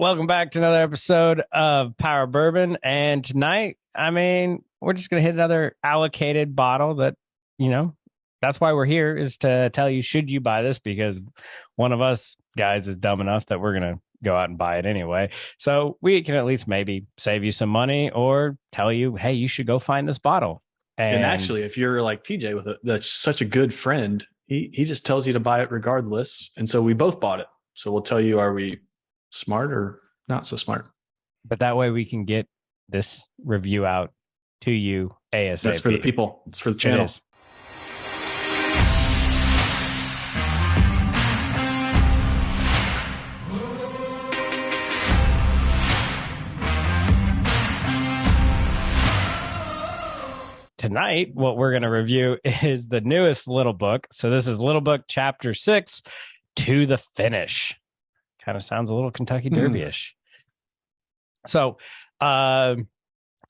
Welcome back to another episode of Power Bourbon. And tonight, we're just going to hit another allocated bottle that, that's why we're here, is to tell you, should you buy this? Because one of us guys is dumb enough that we're going to go out and buy it anyway. So we can at least maybe save you some money or tell you, hey, you should go find this bottle. And actually, if you're like TJ that's such a good friend, he just tells you to buy it regardless. And so we both bought it. So we'll tell you, are we smart or not so smart? But that way we can get this review out to you ASAP. That's for the people. It's for the channel. Tonight, what we're going to review is the newest Little Book. So this is Little Book Chapter 6, To the Finish. Kind of sounds a little Kentucky Derby-ish. So if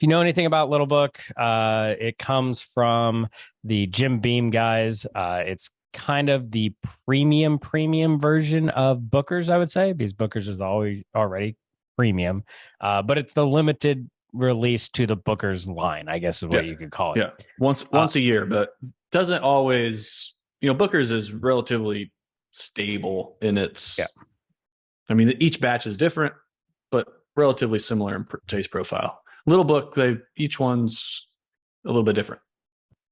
you know anything about Little Book, it comes from the Jim Beam guys. It's kind of the premium version of Booker's, I would say, because Booker's is already premium. But it's the limited release to the Booker's line, I guess is what you could call it. Yeah, once a year, but doesn't always. Booker's is relatively stable in its. Yeah. I mean, each batch is different, but relatively similar in taste profile. Little Book, each one's a little bit different.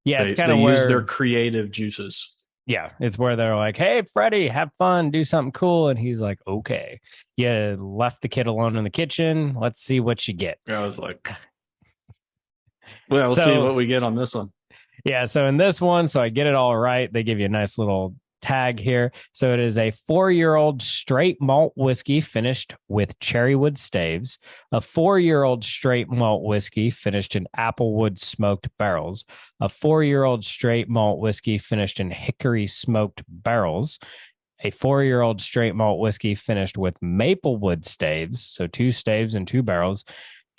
Yeah, it's kind of where use their creative juices. Yeah, it's where they're like, "Hey, Freddie, have fun, do something cool," and he's like, "Okay." You left the kid alone in the kitchen. Let's see what you get. I was like, "Well, we'll see what we get on this one." Yeah, so in this one, so I get it all right. They give you a nice little tag here. So it is a 4-year-old straight malt whiskey finished with cherrywood staves, a 4-year-old straight malt whiskey finished in applewood smoked barrels, a 4-year-old straight malt whiskey finished in hickory smoked barrels, a 4-year-old straight malt whiskey finished with maplewood staves, so 2 staves and 2 barrels,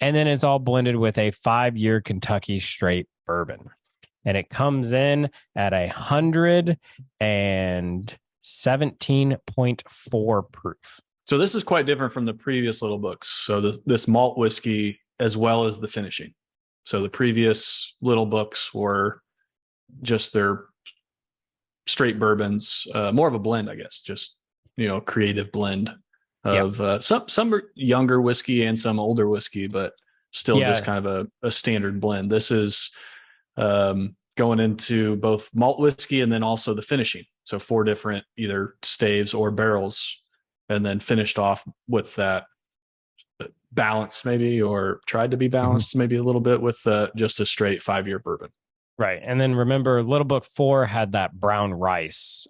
and then it's all blended with a 5-year Kentucky straight bourbon. And it comes in at 117.4 proof. So this is quite different from the previous Little Books. So this malt whiskey, as well as the finishing. So the previous Little Books were just their straight bourbons, more of a blend, I guess, just, creative blend of some younger whiskey and some older whiskey, but still just kind of a standard blend. This is going into both malt whiskey and then also the finishing. So 4 different either staves or barrels, and then finished off with that balance maybe, or tried to be balanced maybe a little bit with just a straight 5-year bourbon. Right. And then remember, Little Book 4 had that brown rice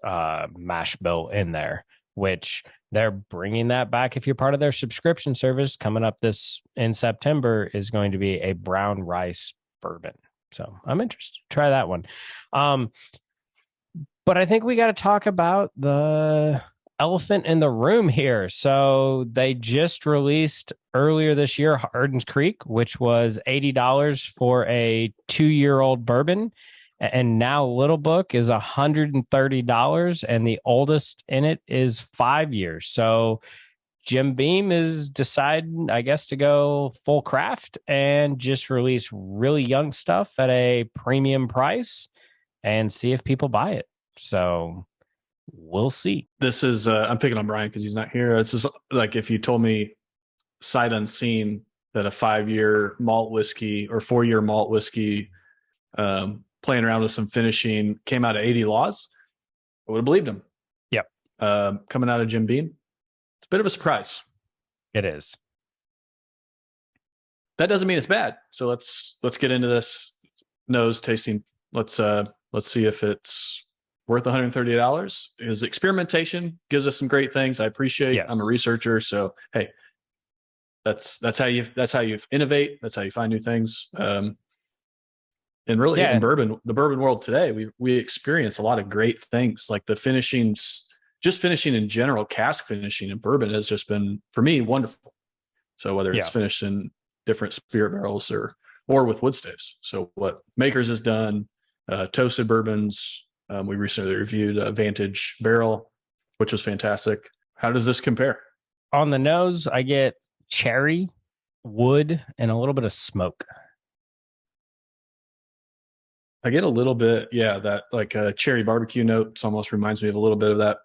mash bill in there, which they're bringing that back. If you're part of their subscription service, coming up this in September is going to be a brown rice bourbon. So I'm interested to try that one. But I think we got to talk about the elephant in the room here. So they just released earlier this year Hardin's Creek, which was $80 for a 2-year-old bourbon. And now Little Book is $130, and the oldest in it is 5 years. So Jim Beam is deciding, I guess, to go full craft and just release really young stuff at a premium price and see if people buy it. So we'll see. This is, I'm picking on Brian because he's not here. This is like if you told me sight unseen that a 5-year malt whiskey or 4-year malt whiskey playing around with some finishing came out of 80 Laws, I would have believed him. Yep. Coming out of Jim Beam. Bit of a surprise. It is. That doesn't mean it's bad. So let's get into this nose tasting. Let's see if it's worth $130. His experimentation gives us some great things. I appreciate. Yes. I'm a researcher, so hey, that's how you innovate. That's how you find new things. And really, in the bourbon world today, we experience a lot of great things, like the finishings. Just finishing in general, cask finishing in bourbon has just been, for me, wonderful. So whether it's finished in different spirit barrels or with wood staves. So what Makers has done, toasted bourbons. We recently reviewed a Vantage barrel, which was fantastic. How does this compare? On the nose, I get cherry, wood, and a little bit of smoke. I get a little bit, yeah, that like a cherry barbecue note. It almost reminds me of a little bit of that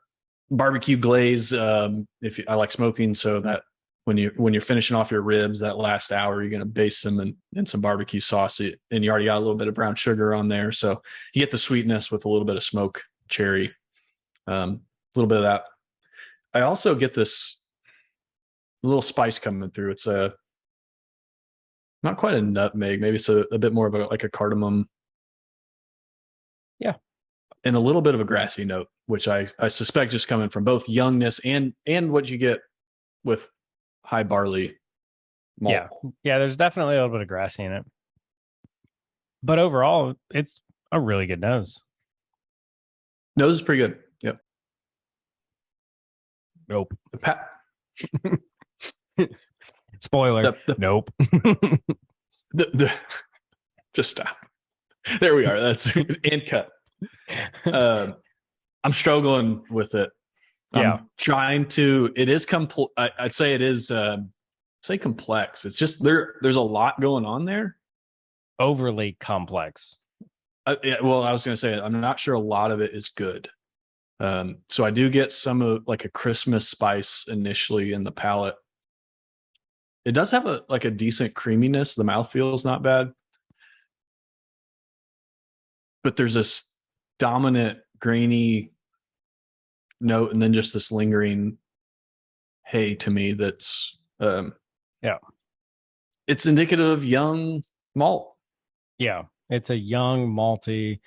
barbecue glaze. If I like smoking, so that when you're finishing off your ribs, that last hour, you're gonna baste them in some barbecue sauce, and you already got a little bit of brown sugar on there, so you get the sweetness with a little bit of smoke, cherry, a little bit of that. I also get this little spice coming through. It's a not quite a nutmeg, maybe it's a bit more of like a cardamom. Yeah. And a little bit of a grassy note, which I suspect just coming from both youngness and what you get with high barley malt. Yeah. Yeah. There's definitely a little bit of grassy in it. But overall, it's a really good nose. Nose is pretty good. Yep. Nope. The Spoiler. Nope. Just stop. There we are. That's and cut. I'm struggling with it. Yeah. I'm trying to. It is I'd say it is. Say complex. It's just there's a lot going on there. Overly complex. Yeah, well, I was going to say I'm not sure a lot of it is good. So I do get some of like a Christmas spice initially in the palate. It does have a decent creaminess. The mouthfeel is not bad, but there's this dominant grainy note, and then just this lingering hay to me. That's yeah, it's indicative of young malt. Yeah, it's a young malty.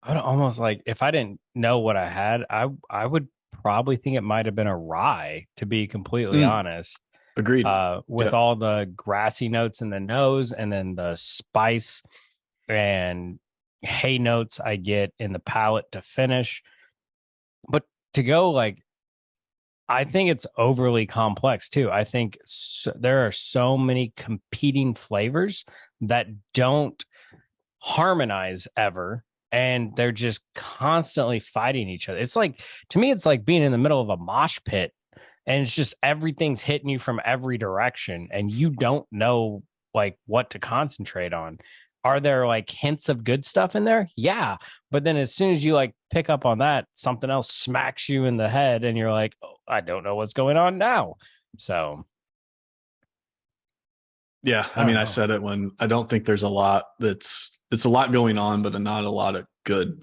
I'd almost like if I didn't know what I had, I would probably think it might have been a rye, to be completely honest. Agreed. With all the grassy notes in the nose, and then the spice and hay notes I get in the palate to finish. But to go like, I think it's overly complex too. I think there are so many competing flavors that don't harmonize ever, and they're just constantly fighting each other. It's like, to me, it's like being in the middle of a mosh pit, and it's just everything's hitting you from every direction, and you don't know like what to concentrate on. Are there like hints of good stuff in there? Yeah. But then as soon as you like pick up on that, something else smacks you in the head, and you're like, oh, I don't know what's going on now. So yeah, I mean, I said it when I don't think there's a lot it's a lot going on, but not a lot of good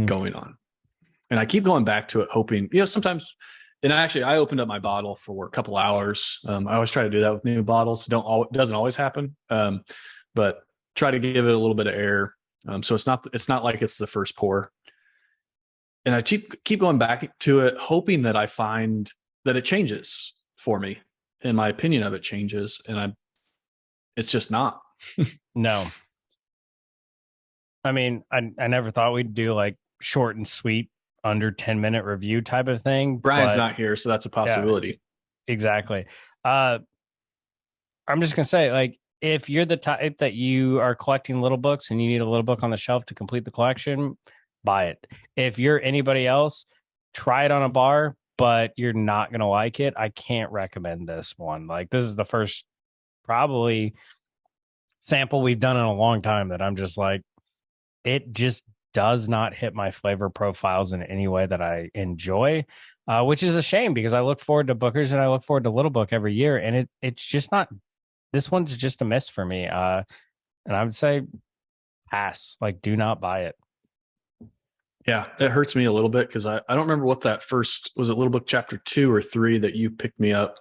going on. And I keep going back to it, hoping, sometimes, and I opened up my bottle for a couple hours. I always try to do that with new bottles. Doesn't always happen. But try to give it a little bit of air. So it's not like it's the first pour. And I keep going back to it, hoping that I find that it changes for me, and my opinion of it changes. And it's just not. No. I mean, I never thought we'd do like short and sweet, under 10-minute review type of thing. Brian's not here, so that's a possibility. Yeah, exactly. I'm just gonna say, like, if you're the type that you are collecting little books and you need a little book on the shelf to complete the collection, buy it. If you're anybody else, try it on a bar, but you're not gonna like it. I can't recommend this one. Like, this is the first probably sample we've done in a long time that I'm just like, it just does not hit my flavor profiles in any way that I enjoy, which is a shame, because I look forward to Booker's and I look forward to Little Book every year, and it's just not. This one's just a miss for me, and I would say pass. Like, do not buy it. Yeah, it hurts me a little bit because I don't remember what that first was. It Little Book chapter 2 or 3 that you picked me up,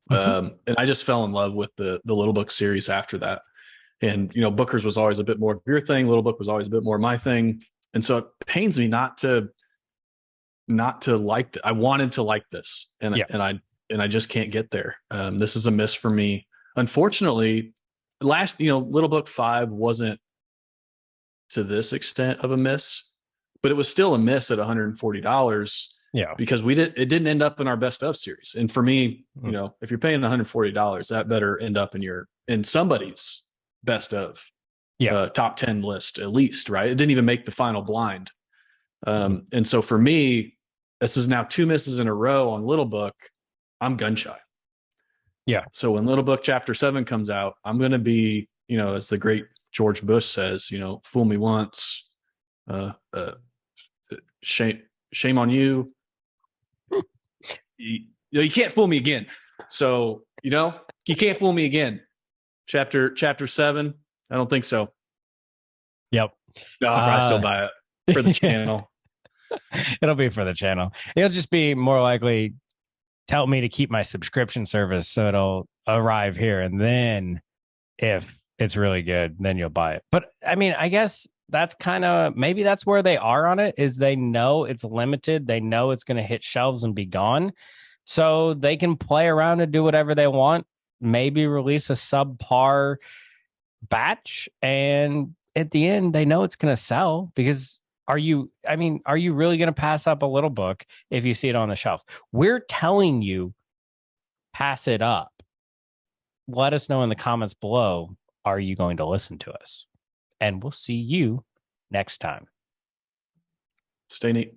and I just fell in love with the Little Book series after that. And Booker's was always a bit more of your thing. Little Book was always a bit more my thing. And so it pains me not to like I wanted to like this, and I just can't get there. This is a miss for me. Unfortunately, Little Book 5 wasn't to this extent of a miss, but it was still a miss at $140. Yeah, because it didn't end up in our best of series. And for me, if you're paying $140, that better end up in somebody's best of top 10 list at least, right? It didn't even make the final blind. And so for me, this is now 2 misses in a row on Little Book. I'm gun shy. Yeah. So when Little Book Chapter 7 comes out, I'm going to be, as the great George Bush says, fool me once, uh, uh, shame on you. You can't fool me again. So, you can't fool me again. Chapter 7, I don't think so. Yep. No, I'll probably still buy it for the channel. It'll be for the channel. It'll just be more likely tell me to keep my subscription service so it'll arrive here. And then if it's really good, then you'll buy it. But I mean, I guess that's maybe that's where they are on it, is they know it's limited. They know it's going to hit shelves and be gone. So they can play around and do whatever they want, maybe release a subpar batch. And at the end, they know it's going to sell because are you really going to pass up a little book if you see it on the shelf? We're telling you, pass it up. Let us know in the comments below. Are you going to listen to us? And we'll see you next time. Stay neat.